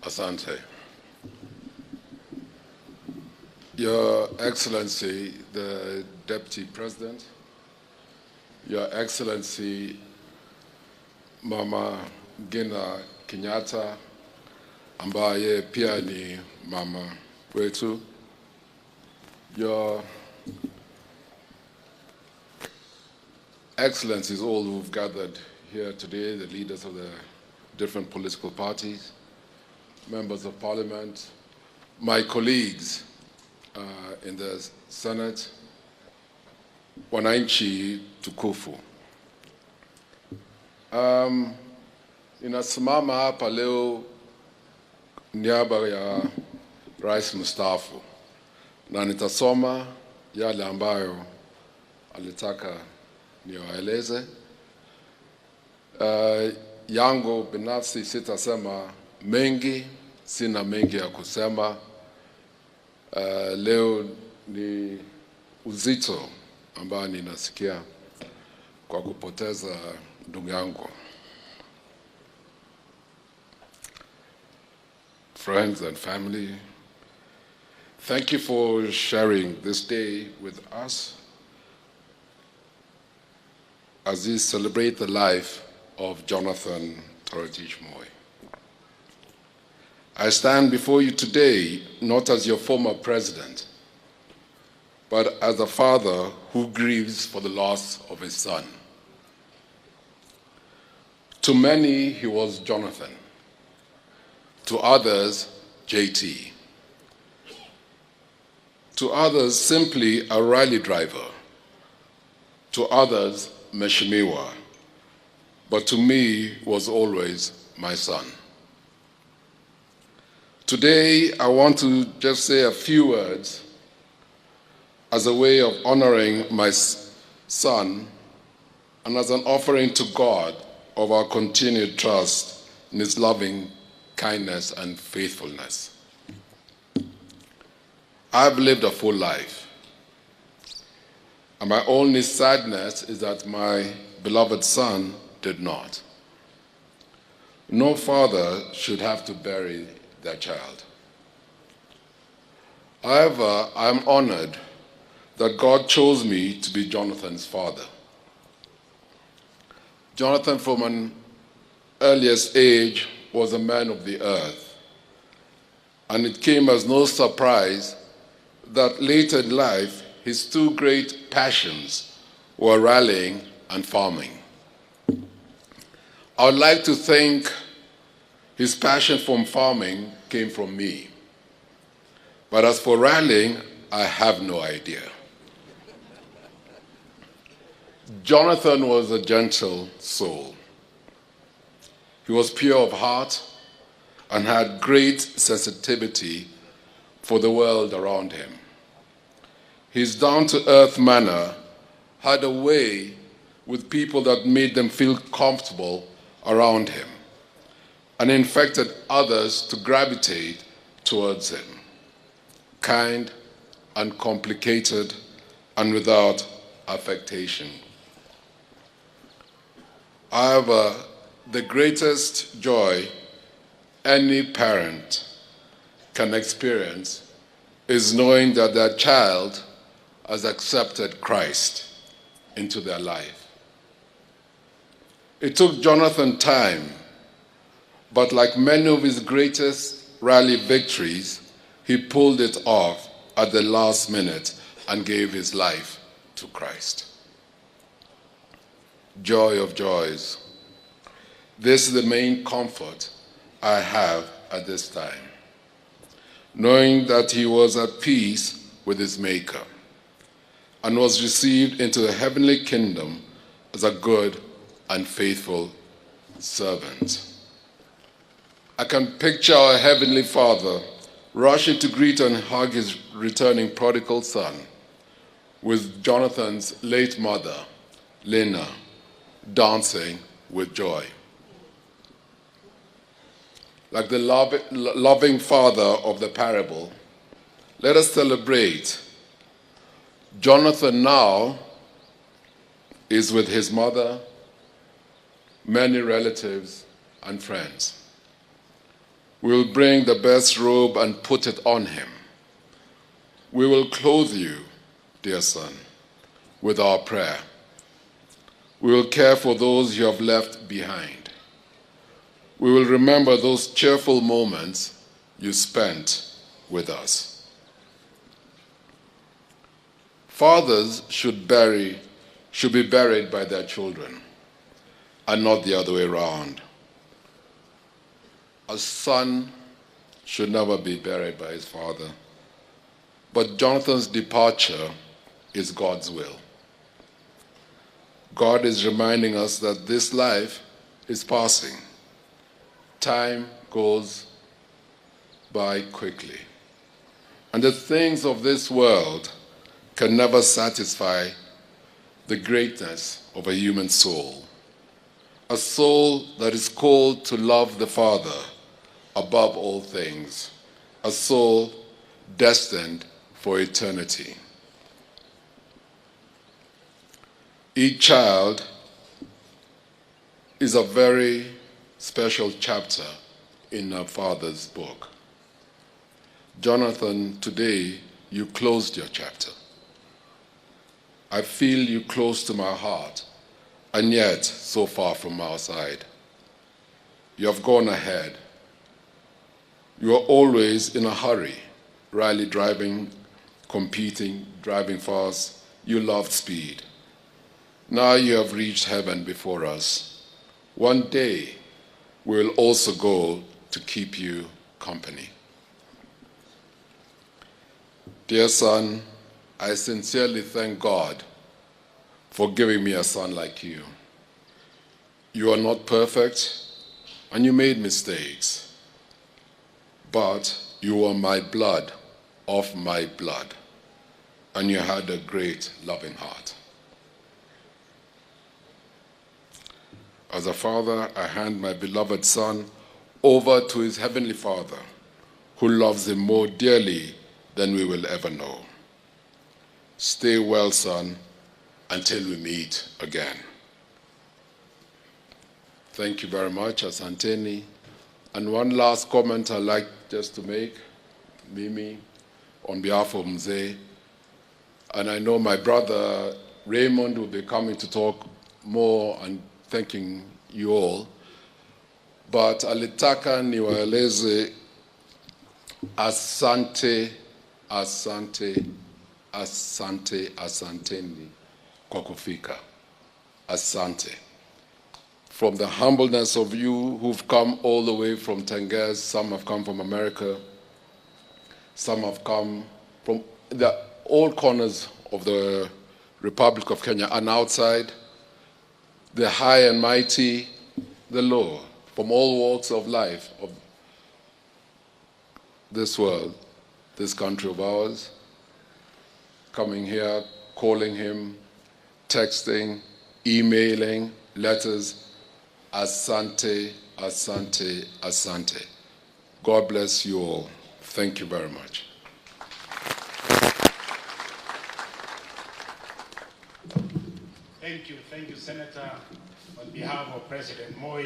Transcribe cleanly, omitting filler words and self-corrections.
Asante. Your Excellency, the Deputy President, Your Excellency, Mama Gina Kenyatta, ambaye pia ni mama wetu, Your Excellencies, all who've gathered here today, the leaders of the different political parties, members of parliament, my colleagues in the Senate, wananchi tukufu. Ninasimama hapa leo niaba ya Rais mstaafu na nitasoma yale ambayo alitaka niwaeleze. Yangu binafsi sitasema mengi, sina mengi ya kusema. Leo ni uzito ambao ninasikia kwa kupoteza ndugu yangu. Friends and family, thank you for sharing this day with us as we celebrate the life of Jonathan Moi. I stand before you today not as your former president, but as a father who grieves for the loss of his son. To many, he was Jonathan. To others, JT. To others, simply a rally driver. To others, Meshimiwa. But to me, was always my son. Today, I want to just say a few words as a way of honoring my son and as an offering to God of our continued trust in his loving kindness and faithfulness. I've lived a full life, and my only sadness is that my beloved son did not. No father should have to bury their child. However, I'm honored that God chose me to be Jonathan's father. Jonathan, from an earliest age, was a man of the earth, and it came as no surprise that later in life, his two great passions were rallying and farming. I would like to think his passion for farming came from me. But as for rallying, I have no idea. Jonathan was a gentle soul. He was pure of heart and had great sensitivity for the world around him. His down-to-earth manner had a way with people that made them feel comfortable around him and infected others to gravitate towards him. Kind, uncomplicated, and without affectation. However, the greatest joy any parent can experience is knowing that their child has accepted Christ into their life. It took Jonathan time, but like many of his greatest rally victories, he pulled it off at the last minute and gave his life to Christ. Joy of joys. This is the main comfort I have at this time, knowing that he was at peace with his Maker and was received into the heavenly kingdom as a good and faithful servant. I can picture our Heavenly Father rushing to greet and hug his returning prodigal son, with Jonathan's late mother, Lena, dancing with joy. Like the loving father of the parable, let us celebrate. Jonathan now is with his mother many relatives and friends. We will bring the best robe and put it on him. We will clothe you, dear son, with our prayer. We will care for those you have left behind. We will remember those cheerful moments you spent with us. Fathers should be buried by their children, and not the other way around. A son should never be buried by his father, but Jonathan's departure is God's will. God is reminding us that this life is passing. Time goes by quickly, and the things of this world can never satisfy the greatness of a human soul, a soul that is called to love the Father above all things, a soul destined for eternity. Each child is a very special chapter in our Father's book. Jonathan, today you closed your chapter. I feel you close to my heart, and yet so far from our side. You have gone ahead. You are always in a hurry, rarely driving, competing, driving fast. You loved speed. Now you have reached heaven before us. One day we will also go to keep you company. Dear son, I sincerely thank God for giving me a son like you. You are not perfect, and you made mistakes, but you are my blood, of my blood, and you had a great loving heart. As a father, I hand my beloved son over to his heavenly Father, who loves him more dearly than we will ever know. Stay well, son, until we meet again. Thank you very much, Asanteni. And one last comment I'd like just to make, Mimi, on behalf of Mzee, and I know my brother Raymond will be coming to talk more and thanking you all, but alitaka niwaeleze asante, asante, asante, asanteni kwa kufika. Asante. From the humbleness of you who've come all the way from Tangier, some have come from America, some have come from all corners of the Republic of Kenya and outside, the high and mighty, the low, from all walks of life of this world, this country of ours, coming here, calling him, texting, emailing, letters. Asante, asante, asante. God bless you all. Thank you very much. Thank you, Senator. On behalf of President Moi,